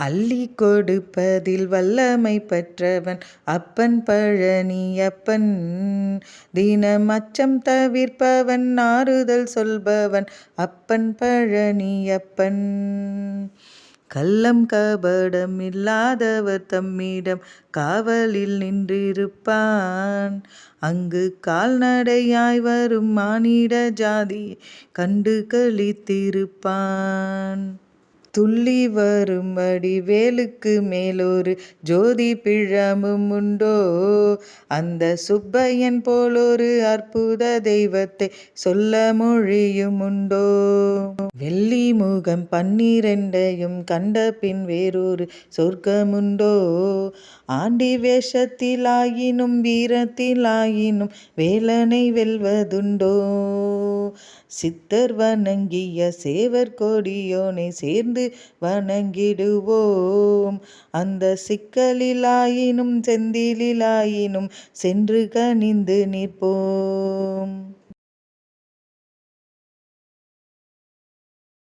அள்ளி கொடுப்பதில் வல்லமை பெற்றவன் அப்பன் பழனியப்பன். தினம் அச்சம் தவிர்ப்பவன் ஆறுதல் சொல்பவன் அப்பன் பழனியப்பன். கள்ளம் கபடம் இல்லாதவர் தம்மிடம் காவலில் நின்றிருப்பான். அங்கு கால்நடையாய் வரும் மானிட ஜாதியை கண்டு களித்திருப்பான். துள்ளி வரும்படி வேலுக்கு மேலொரு ஜோதி பிழமும் உண்டோ? அந்த சுப்பையன் போலொரு அற்புத தெய்வத்தை சொல்ல மொழியும் உண்டோ? வெள்ளி முகம் 12யும் கண்ட பின் வேறொரு சொர்க்கமுண்டோ? ஆண்டி வேஷத்திலாயினும் வீரத்திலாயினும் வேலனை வெல்வதுண்டோ? சித்தர் வணங்கிய சேவர் கொடியோனை சேர்ந்து வணங்கிடுவோம். அந்த சிக்கலிலாயினும் செந்திலிலாயினும் சென்று கனிந்து நிற்போம்.